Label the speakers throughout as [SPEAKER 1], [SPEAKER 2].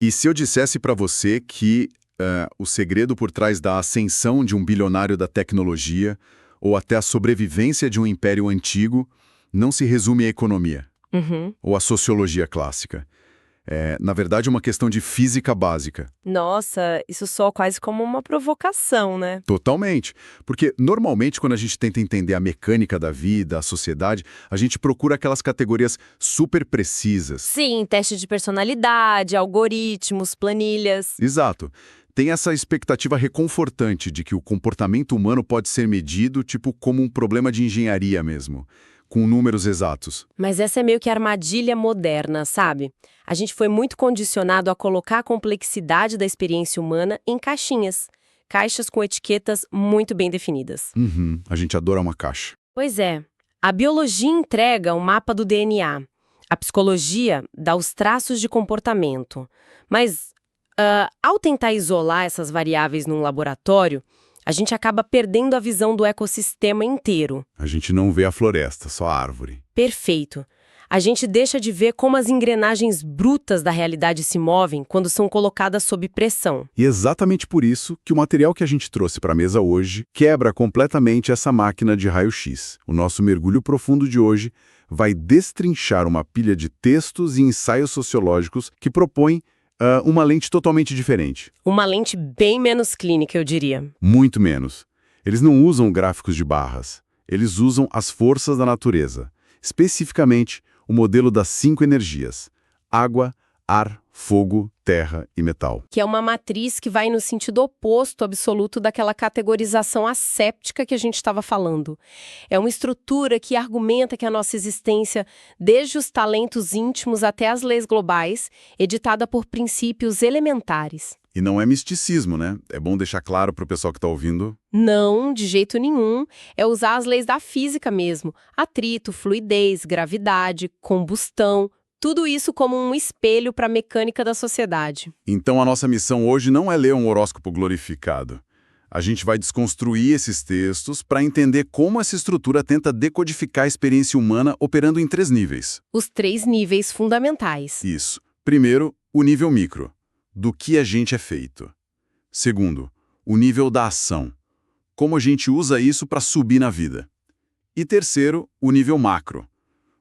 [SPEAKER 1] E se eu dissesse para você que o segredo por trás da ascensão de um bilionário da tecnologia ou até a sobrevivência de um império antigo não se resume à economia
[SPEAKER 2] Uhum.
[SPEAKER 1] ou à sociologia clássica? É, na verdade, uma questão de física básica.
[SPEAKER 2] Nossa, isso soa quase como uma provocação, né?
[SPEAKER 1] Totalmente. Porque, normalmente, quando a gente tenta entender a mecânica da vida, a sociedade, a gente procura aquelas categorias super precisas.
[SPEAKER 2] Sim, teste de personalidade, algoritmos, planilhas.
[SPEAKER 1] Exato. Tem essa expectativa reconfortante de que o comportamento humano pode ser medido, tipo, como um problema de engenharia mesmo, com números exatos.
[SPEAKER 2] Mas essa é meio que a armadilha moderna, sabe? A gente foi muito condicionado a colocar a complexidade da experiência humana em caixinhas. Caixas com etiquetas muito bem definidas.
[SPEAKER 1] Uhum, a gente adora uma caixa.
[SPEAKER 2] Pois é, a biologia entrega um mapa do DNA. A psicologia dá os traços de comportamento. Mas, ao tentar isolar essas variáveis num laboratório, a gente acaba perdendo a visão do ecossistema inteiro.
[SPEAKER 1] A gente não vê a floresta, só a árvore.
[SPEAKER 2] Perfeito. A gente deixa de ver como as engrenagens brutas da realidade se movem quando são colocadas sob pressão.
[SPEAKER 1] E exatamente por isso que o material que a gente trouxe para a mesa hoje quebra completamente essa máquina de raio-x. O nosso mergulho profundo de hoje vai destrinchar uma pilha de textos e ensaios sociológicos que propõem uma lente totalmente diferente.
[SPEAKER 2] Uma lente bem menos clínica, eu diria.
[SPEAKER 1] Muito menos. Eles não usam gráficos de barras. Eles usam as forças da natureza. Especificamente, o modelo das 5 energias: água, ar, fogo, terra e metal.
[SPEAKER 2] Que é uma matriz que vai no sentido oposto absoluto daquela categorização asséptica que a gente estava falando. É uma estrutura que argumenta que a nossa existência, desde os talentos íntimos até as leis globais, é ditada por princípios elementares.
[SPEAKER 1] E não é misticismo, né? É bom deixar claro para o pessoal que está ouvindo.
[SPEAKER 2] Não, de jeito nenhum. É usar as leis da física mesmo. Atrito, fluidez, gravidade, combustão. Tudo isso como um espelho para a mecânica da sociedade.
[SPEAKER 1] Então a nossa missão hoje não é ler um horóscopo glorificado. A gente vai desconstruir esses textos para entender como essa estrutura tenta decodificar a experiência humana operando em 3 níveis.
[SPEAKER 2] Os 3 níveis fundamentais.
[SPEAKER 1] Isso. Primeiro, o nível micro, do que a gente é feito. Segundo, o nível da ação, como a gente usa isso para subir na vida. E terceiro, o nível macro.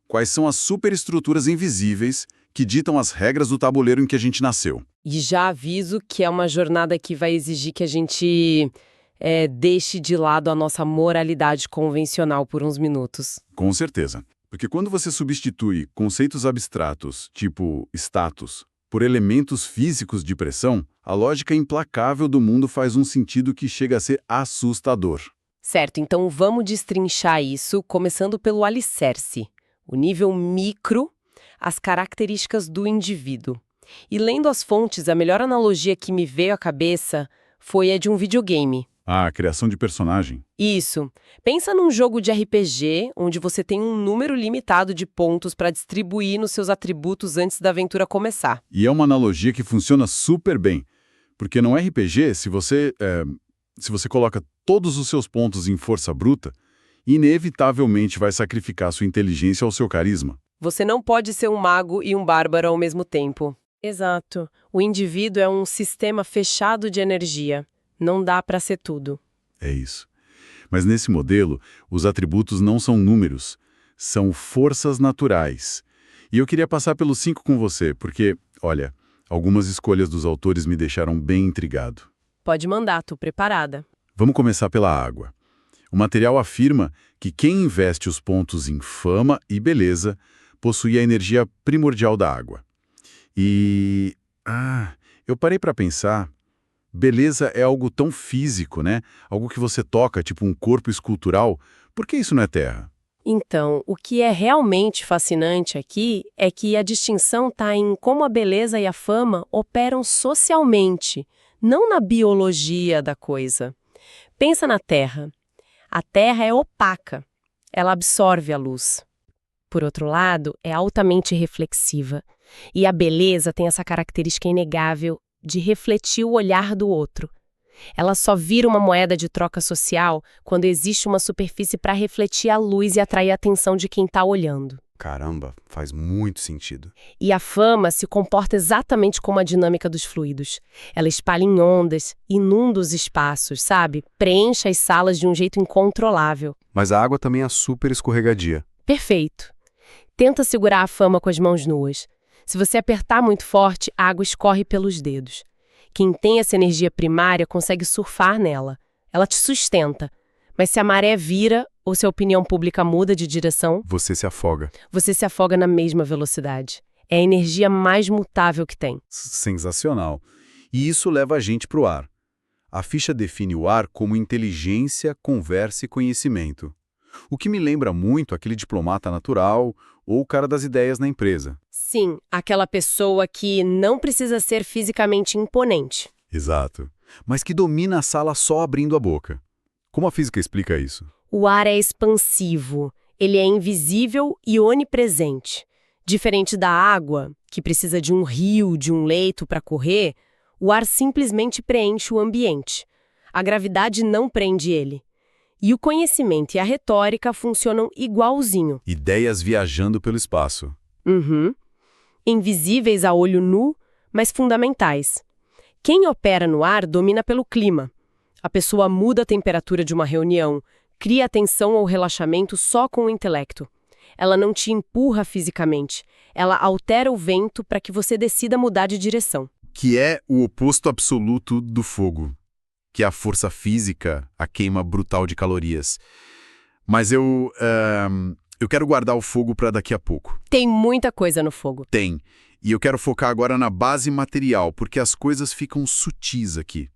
[SPEAKER 1] Quais são as superestruturas invisíveis que ditam as regras do tabuleiro em que a gente nasceu.
[SPEAKER 2] E já aviso que é uma jornada que vai exigir que a gente deixe de lado a nossa moralidade convencional por uns minutos.
[SPEAKER 1] Com certeza. Porque quando você substitui conceitos abstratos, tipo status, por elementos físicos de pressão, a lógica implacável do mundo faz um sentido que chega a ser assustador.
[SPEAKER 2] Certo, então vamos destrinchar isso, começando pelo alicerce. O nível micro, as características do indivíduo. E lendo as fontes, a melhor analogia que me veio à cabeça foi a de um videogame.
[SPEAKER 1] Ah, a criação de personagem.
[SPEAKER 2] Isso. Pensa num jogo de RPG, onde você tem um número limitado de pontos para distribuir nos seus atributos antes da aventura começar.
[SPEAKER 1] E é uma analogia que funciona super bem. Porque no RPG, se você coloca todos os seus pontos em força bruta, inevitavelmente vai sacrificar sua inteligência ao seu carisma.
[SPEAKER 2] Você não pode ser um mago e um bárbaro ao mesmo tempo. Exato. O indivíduo é um sistema fechado de energia. Não dá para ser tudo.
[SPEAKER 1] É isso. Mas nesse modelo, os atributos não são números, são forças naturais. E eu queria passar pelos 5 com você, porque, olha, algumas escolhas dos autores me deixaram bem intrigado.
[SPEAKER 2] Pode mandar, tô preparada.
[SPEAKER 1] Vamos começar pela água. O material afirma que quem investe os pontos em fama e beleza possui a energia primordial da água. E... eu parei para pensar... Beleza é algo tão físico, né? Algo que você toca, tipo um corpo escultural. Por que isso não é terra?
[SPEAKER 2] Então, o que é realmente fascinante aqui é que a distinção está em como a beleza e a fama operam socialmente, não na biologia da coisa. Pensa na Terra. A Terra é opaca. Ela absorve a luz. Por outro lado, é altamente reflexiva. E a beleza tem essa característica inegável de refletir o olhar do outro. Ela só vira uma moeda de troca social quando existe uma superfície para refletir a luz e atrair a atenção de quem está olhando.
[SPEAKER 3] Caramba, faz muito sentido.
[SPEAKER 2] E a fama se comporta exatamente como a dinâmica dos fluidos. Ela espalha em ondas, inunda os espaços, sabe? Preenche as salas de um jeito incontrolável.
[SPEAKER 3] Mas a água também é super escorregadia.
[SPEAKER 2] Perfeito. Tenta segurar a fama com as mãos nuas. Se você apertar muito forte, a água escorre pelos dedos. Quem tem essa energia primária consegue surfar nela. Ela te sustenta. Mas se a maré vira ou se a opinião pública muda de direção,
[SPEAKER 3] Você se afoga.
[SPEAKER 2] você se afoga na mesma velocidade. É a energia mais mutável que tem.
[SPEAKER 1] Sensacional. E isso leva a gente para o ar. A ficha define o ar como inteligência, conversa e conhecimento. O que me lembra muito aquele diplomata natural ou o cara das ideias na empresa.
[SPEAKER 2] Sim, aquela pessoa que não precisa ser fisicamente imponente.
[SPEAKER 1] Exato. Mas que domina a sala só abrindo a boca. Como a física explica isso?
[SPEAKER 2] O ar é expansivo, ele é invisível e onipresente. Diferente da água, que precisa de um rio, de um leito para correr, o ar simplesmente preenche o ambiente. A gravidade não prende ele. E o conhecimento e a retórica funcionam igualzinho.
[SPEAKER 1] Ideias viajando pelo espaço.
[SPEAKER 2] Uhum. Invisíveis a olho nu, mas fundamentais. Quem opera no ar domina pelo clima. A pessoa muda a temperatura de uma reunião, cria atenção ou relaxamento só com o intelecto. Ela não te empurra fisicamente, ela altera o vento para que você decida mudar de direção.
[SPEAKER 1] Que é o oposto absoluto do fogo, que é a força física, a queima brutal de calorias. Mas eu quero guardar o fogo para daqui a pouco.
[SPEAKER 2] Tem muita coisa no fogo.
[SPEAKER 1] Tem. E eu quero focar agora na base material, porque as coisas ficam sutis aqui.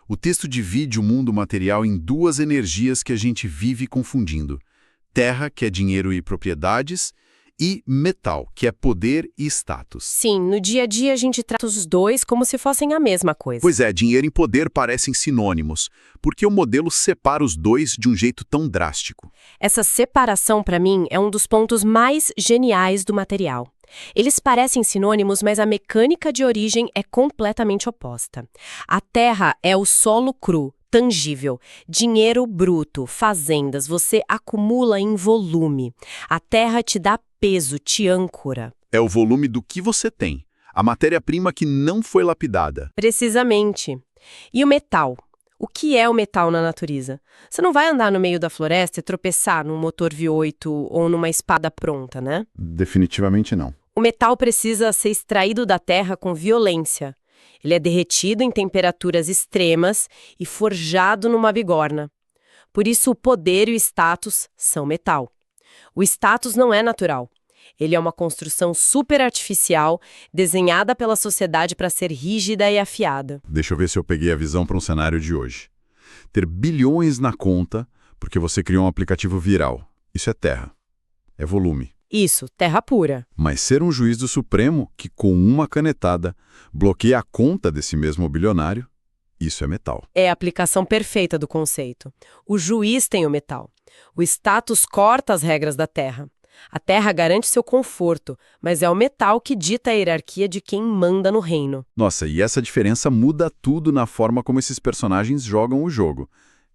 [SPEAKER 1] O texto divide o mundo material em duas energias que a gente vive confundindo. Terra, que é dinheiro e propriedades, e metal, que é poder e status.
[SPEAKER 2] Sim, no dia a dia a gente trata os dois como se fossem a mesma coisa.
[SPEAKER 1] Pois é, dinheiro e poder parecem sinônimos, porque o modelo separa os dois de um jeito tão drástico.
[SPEAKER 2] Essa separação, para mim, é um dos pontos mais geniais do material. Eles parecem sinônimos, mas a mecânica de origem é completamente oposta. A terra é o solo cru, tangível, dinheiro bruto, fazendas, você acumula em volume. A terra te dá peso, te âncora.
[SPEAKER 1] É o volume do que você tem, a matéria-prima que não foi lapidada.
[SPEAKER 2] Precisamente. E o metal? O que é o metal na natureza? Você não vai andar no meio da floresta e tropeçar num motor V8 ou numa espada pronta, né?
[SPEAKER 1] Definitivamente não.
[SPEAKER 2] O metal precisa ser extraído da terra com violência. Ele é derretido em temperaturas extremas e forjado numa bigorna. Por isso, o poder e o status são metal. O status não é natural. Ele é uma construção superartificial, desenhada pela sociedade para ser rígida e afiada.
[SPEAKER 1] Deixa eu ver se eu peguei a visão para um cenário de hoje. Ter bilhões na conta porque você criou um aplicativo viral. Isso é terra. É volume.
[SPEAKER 2] Isso, terra pura.
[SPEAKER 1] Mas ser um juiz do Supremo que, com uma canetada, bloqueia a conta desse mesmo bilionário, isso é metal.
[SPEAKER 2] É a aplicação perfeita do conceito. O juiz tem o metal. O status corta as regras da terra. A terra garante seu conforto, mas é o metal que dita a hierarquia de quem manda no reino.
[SPEAKER 1] Nossa, e essa diferença muda tudo na forma como esses personagens jogam o jogo,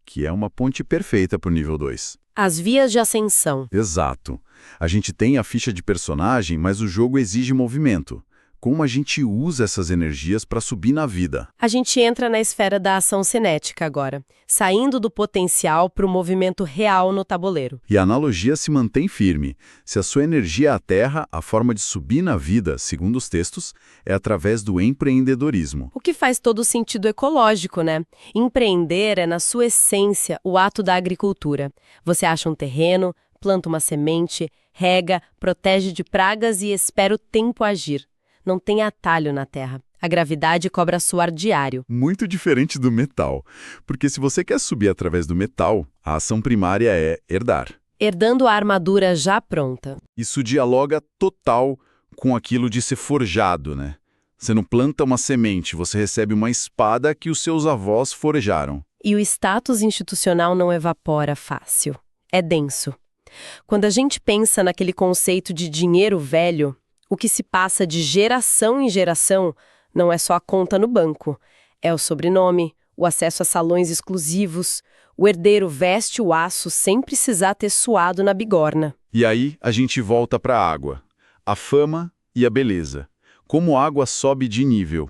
[SPEAKER 1] que é uma ponte perfeita para o nível 2.
[SPEAKER 2] As vias de ascensão.
[SPEAKER 1] Exato. A gente tem a ficha de personagem, mas o jogo exige movimento. Como a gente usa essas energias para subir na vida?
[SPEAKER 2] A gente entra na esfera da ação cinética agora, saindo do potencial para o movimento real no tabuleiro.
[SPEAKER 1] E a analogia se mantém firme. Se a sua energia é a terra, a forma de subir na vida, segundo os textos, é através do empreendedorismo.
[SPEAKER 2] O que faz todo sentido ecológico, né? Empreender é, na sua essência, o ato da agricultura. Você acha um terreno, planta uma semente, rega, protege de pragas e espera o tempo agir. Não tem atalho na terra. A gravidade cobra suor diário.
[SPEAKER 1] Muito diferente do metal, porque se você quer subir através do metal, a ação primária é herdar.
[SPEAKER 2] Herdando a armadura já pronta.
[SPEAKER 1] Isso dialoga total com aquilo de ser forjado, né? Você não planta uma semente, você recebe uma espada que os seus avós forjaram.
[SPEAKER 2] E o status institucional não evapora fácil. É denso. Quando a gente pensa naquele conceito de dinheiro velho, o que se passa de geração em geração não é só a conta no banco. É o sobrenome, o acesso a salões exclusivos, o herdeiro veste o aço sem precisar ter suado na bigorna.
[SPEAKER 1] E aí a gente volta para a água. A fama e a beleza. Como a água sobe de nível.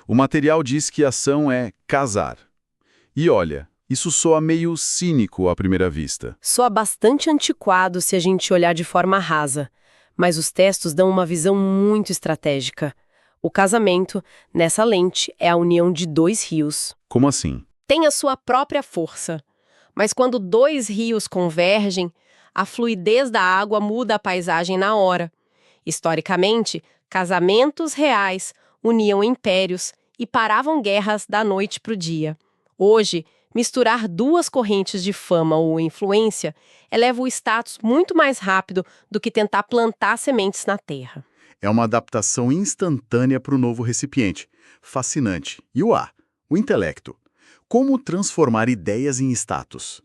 [SPEAKER 1] O material diz que a ação é casar. E olha, isso soa meio cínico à primeira vista.
[SPEAKER 2] Soa bastante antiquado se a gente olhar de forma rasa, mas os textos dão uma visão muito estratégica. O casamento, nessa lente, é a união de dois rios.
[SPEAKER 1] Como assim?
[SPEAKER 2] Tem a sua própria força, mas quando dois rios convergem, a fluidez da água muda a paisagem na hora. Historicamente, casamentos reais uniam impérios e paravam guerras da noite para o dia. Hoje, misturar duas correntes de fama ou influência eleva o status muito mais rápido do que tentar plantar sementes na terra.
[SPEAKER 1] É uma adaptação instantânea para o novo recipiente. Fascinante. E o A? O intelecto. Como transformar ideias em status?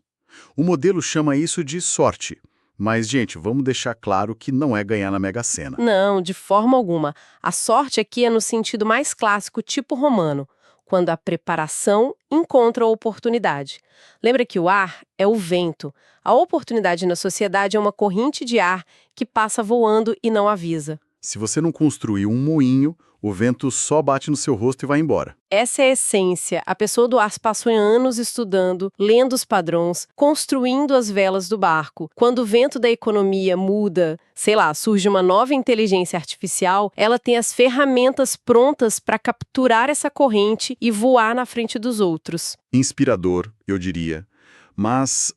[SPEAKER 1] O modelo chama isso de sorte. Mas, gente, vamos deixar claro que não é ganhar na Mega Sena.
[SPEAKER 2] Não, de forma alguma. A sorte aqui é no sentido mais clássico, tipo romano, quando a preparação encontra a oportunidade. Lembra que o ar é o vento. A oportunidade na sociedade é uma corrente de ar que passa voando e não avisa.
[SPEAKER 1] Se você não construir um moinho, o vento só bate no seu rosto e vai embora.
[SPEAKER 2] Essa é a essência. A pessoa do ar passou anos estudando, lendo os padrões, construindo as velas do barco. Quando o vento da economia muda, sei lá, surge uma nova inteligência artificial, ela tem as ferramentas prontas para capturar essa corrente e voar na frente dos outros.
[SPEAKER 1] Inspirador, eu diria. Mas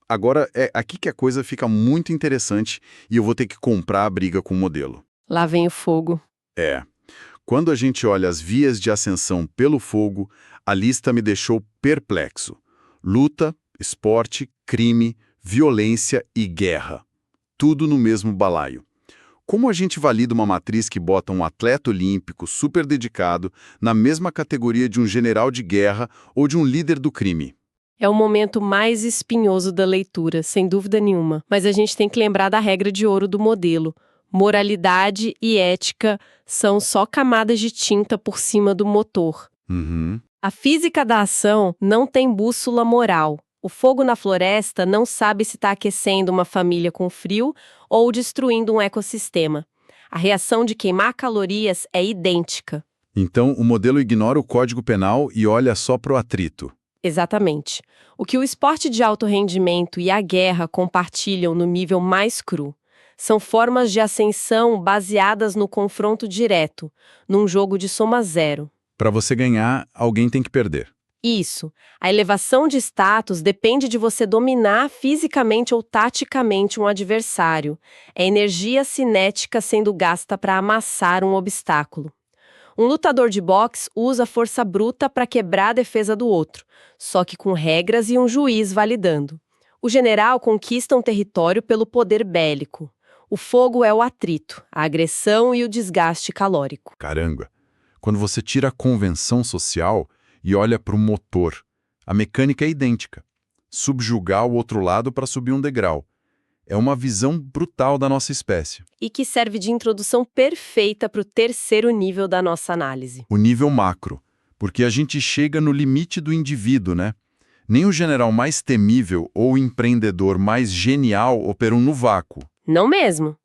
[SPEAKER 1] agora é aqui que a coisa fica muito interessante e eu vou ter que comprar a briga com o modelo.
[SPEAKER 2] Lá vem o fogo.
[SPEAKER 1] É. Quando a gente olha as vias de ascensão pelo fogo, a lista me deixou perplexo. Luta, esporte, crime, violência e guerra. Tudo no mesmo balaio. Como a gente valida uma matriz que bota um atleta olímpico super dedicado na mesma categoria de um general de guerra ou de um líder do crime?
[SPEAKER 2] É o momento mais espinhoso da leitura, sem dúvida nenhuma. Mas a gente tem que lembrar da regra de ouro do modelo. Moralidade e ética são só camadas de tinta por cima do motor.
[SPEAKER 1] Uhum.
[SPEAKER 2] A física da ação não tem bússola moral. O fogo na floresta não sabe se está aquecendo uma família com frio ou destruindo um ecossistema. A reação de queimar calorias é idêntica.
[SPEAKER 1] Então, o modelo ignora o Código Penal e olha só para o atrito.
[SPEAKER 2] Exatamente. O que o esporte de alto rendimento e a guerra compartilham no nível mais cru são formas de ascensão baseadas no confronto direto, num jogo de soma zero.
[SPEAKER 1] Para você ganhar, alguém tem que perder.
[SPEAKER 2] Isso. A elevação de status depende de você dominar fisicamente ou taticamente um adversário. É energia cinética sendo gasta para amassar um obstáculo. Um lutador de boxe usa força bruta para quebrar a defesa do outro, só que com regras e um juiz validando. O general conquista um território pelo poder bélico. O fogo é o atrito, a agressão e o desgaste calórico.
[SPEAKER 1] Caramba! Quando você tira a convenção social e olha para o motor, a mecânica é idêntica. Subjugar o outro lado para subir um degrau. É uma visão brutal da nossa espécie.
[SPEAKER 2] E que serve de introdução perfeita para o terceiro nível da nossa análise.
[SPEAKER 1] O nível macro, porque a gente chega no limite do indivíduo, né? Nem o general mais temível ou o empreendedor mais genial operam no vácuo.
[SPEAKER 2] Não mesmo.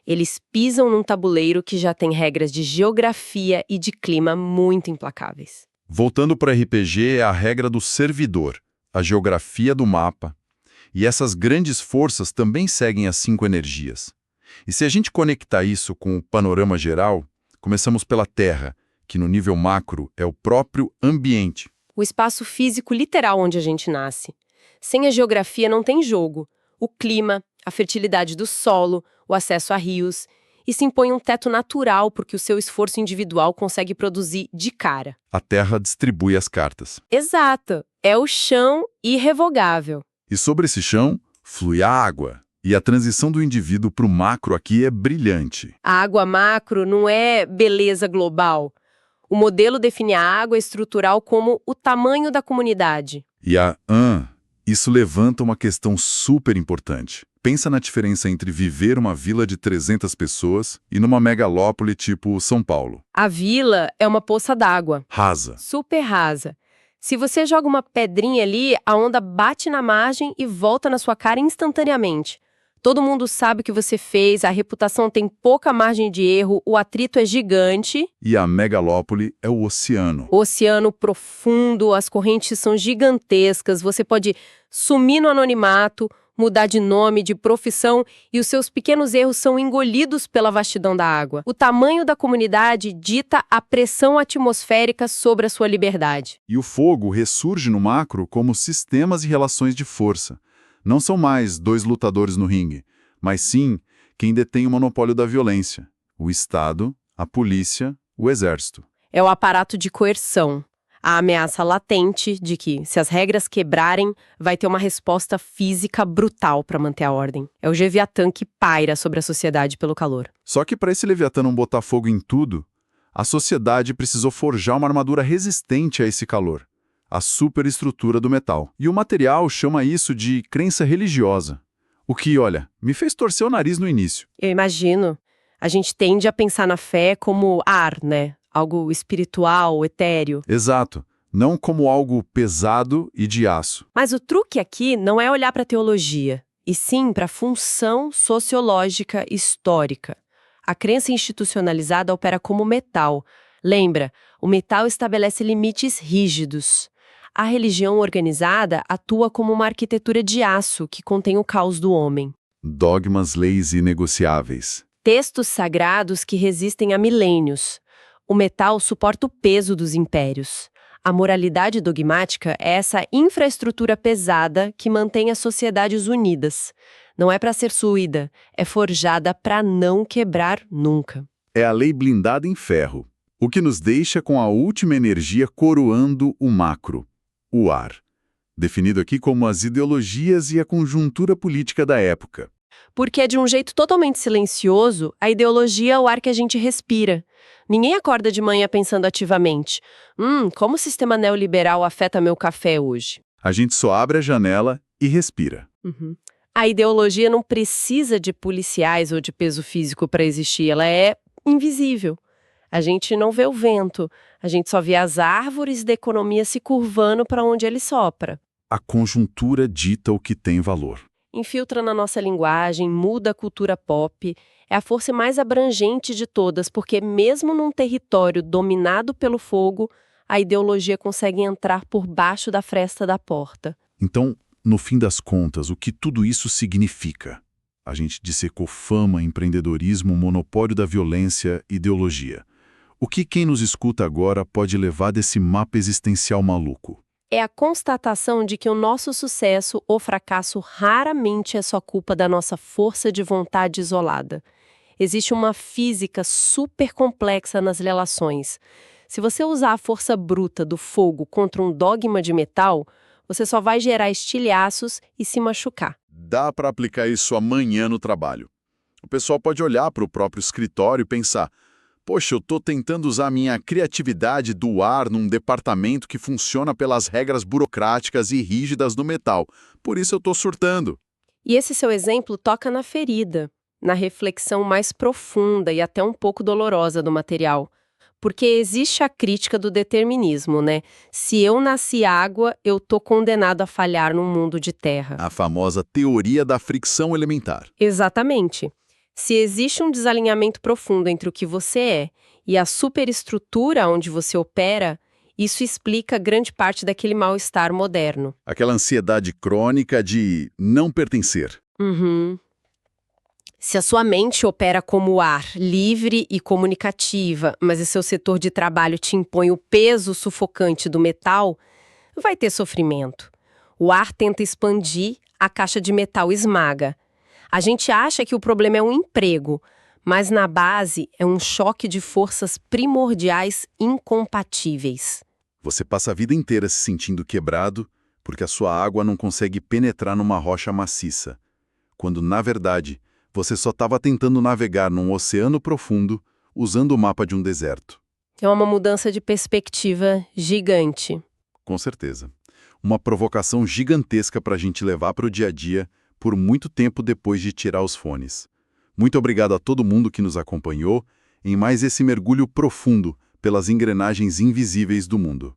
[SPEAKER 2] Eles pisam num tabuleiro que já tem regras de geografia e de clima muito implacáveis.
[SPEAKER 1] Voltando para o RPG, é a regra do servidor, a geografia do mapa. E essas grandes forças também seguem as 5 energias. E se a gente conectar isso com o panorama geral, começamos pela Terra, que no nível macro é o próprio ambiente.
[SPEAKER 2] O espaço físico literal onde a gente nasce. Sem a geografia não tem jogo. O clima, a fertilidade do solo, o acesso a rios. E se impõe um teto natural porque o seu esforço individual consegue produzir de cara.
[SPEAKER 1] A Terra distribui as cartas.
[SPEAKER 2] Exato. É o chão irrevogável.
[SPEAKER 1] E sobre esse chão, flui a água. E a transição do indivíduo para o macro aqui é brilhante.
[SPEAKER 2] A água macro não é beleza global. O modelo define a água estrutural como o tamanho da comunidade.
[SPEAKER 1] E isso levanta uma questão super importante. Pensa na diferença entre viver uma vila de 300 pessoas e numa megalópole tipo São Paulo.
[SPEAKER 2] A vila é uma poça d'água.
[SPEAKER 1] Rasa.
[SPEAKER 2] Super rasa. Se você joga uma pedrinha ali, a onda bate na margem e volta na sua cara instantaneamente. Todo mundo sabe o que você fez, a reputação tem pouca margem de erro, o atrito é gigante,
[SPEAKER 1] E a megalópole é o oceano.
[SPEAKER 2] o oceano profundo, as correntes são gigantescas, você pode sumir no anonimato, mudar de nome, de profissão, e os seus pequenos erros são engolidos pela vastidão da água. O tamanho da comunidade dita a pressão atmosférica sobre a sua liberdade.
[SPEAKER 1] E o fogo ressurge no macro como sistemas e relações de força. Não são mais dois lutadores no ringue, mas sim quem detém o monopólio da violência: o Estado, a polícia, o exército.
[SPEAKER 2] É o aparato de coerção. A ameaça latente de que, se as regras quebrarem, vai ter uma resposta física brutal para manter a ordem. É o Leviatã que paira sobre a sociedade pelo calor.
[SPEAKER 1] Só que para esse Leviatã não botar fogo em tudo, a sociedade precisou forjar uma armadura resistente a esse calor, a superestrutura do metal. E o material chama isso de crença religiosa. O que, olha, me fez torcer o nariz no início.
[SPEAKER 2] Eu imagino. A gente tende a pensar na fé como ar, né? Algo espiritual, etéreo.
[SPEAKER 1] Exato, não como algo pesado e de aço.
[SPEAKER 2] Mas o truque aqui não é olhar para a teologia, e sim para a função sociológica histórica. A crença institucionalizada opera como metal. Lembra, o metal estabelece limites rígidos. A religião organizada atua como uma arquitetura de aço que contém o caos do homem.
[SPEAKER 1] Dogmas, leis inegociáveis.
[SPEAKER 2] Textos sagrados que resistem a milênios. O metal suporta o peso dos impérios. A moralidade dogmática é essa infraestrutura pesada que mantém as sociedades unidas. Não é para ser suída, é forjada para não quebrar nunca.
[SPEAKER 1] É a lei blindada em ferro, o que nos deixa com a última energia coroando o macro, o ar, definido aqui como as ideologias e a conjuntura política da época.
[SPEAKER 2] Porque, de um jeito totalmente silencioso, a ideologia é o ar que a gente respira. Ninguém acorda de manhã pensando ativamente: como o sistema neoliberal afeta meu café hoje?
[SPEAKER 1] A gente só abre a janela e respira.
[SPEAKER 2] A ideologia não precisa de policiais ou de peso físico para existir, ela é invisível. A gente não vê o vento, a gente só vê as árvores da economia se curvando para onde ele sopra.
[SPEAKER 1] A conjuntura dita o que tem valor.
[SPEAKER 2] Infiltra na nossa linguagem, muda a cultura pop, é a força mais abrangente de todas, porque mesmo num território dominado pelo fogo, a ideologia consegue entrar por baixo da fresta da porta.
[SPEAKER 1] Então, no fim das contas, o que tudo isso significa? A gente dissecou fama, empreendedorismo, monopólio da violência, ideologia. O que quem nos escuta agora pode levar desse mapa existencial maluco?
[SPEAKER 2] É a constatação de que o nosso sucesso ou fracasso raramente é só culpa da nossa força de vontade isolada. Existe uma física super complexa nas relações. Se você usar a força bruta do fogo contra um dogma de metal, você só vai gerar estilhaços e se machucar.
[SPEAKER 1] Dá para aplicar isso amanhã no trabalho. O pessoal pode olhar para o próprio escritório e pensar: poxa, eu estou tentando usar a minha criatividade do ar num departamento que funciona pelas regras burocráticas e rígidas do metal. Por isso eu estou surtando.
[SPEAKER 2] E esse seu exemplo toca na ferida, na reflexão mais profunda e até um pouco dolorosa do material. Porque existe a crítica do determinismo, né? Se eu nasci água, eu tô condenado a falhar num mundo de terra.
[SPEAKER 1] A famosa teoria da fricção elementar.
[SPEAKER 2] Exatamente. Se existe um desalinhamento profundo entre o que você é e a superestrutura onde você opera, isso explica grande parte daquele mal-estar moderno.
[SPEAKER 1] Aquela ansiedade crônica de não pertencer.
[SPEAKER 2] Se a sua mente opera como ar, livre e comunicativa, mas o seu setor de trabalho te impõe o peso sufocante do metal, vai ter sofrimento. O ar tenta expandir, a caixa de metal esmaga. A gente acha que o problema é um emprego, mas na base é um choque de forças primordiais incompatíveis.
[SPEAKER 1] Você passa a vida inteira se sentindo quebrado porque a sua água não consegue penetrar numa rocha maciça, quando, na verdade, você só estava tentando navegar num oceano profundo usando o mapa de um deserto.
[SPEAKER 2] É uma mudança de perspectiva gigante.
[SPEAKER 1] Com certeza. Uma provocação gigantesca para a gente levar para o dia a dia por muito tempo depois de tirar os fones. Muito obrigado a todo mundo que nos acompanhou em mais esse mergulho profundo pelas engrenagens invisíveis do mundo.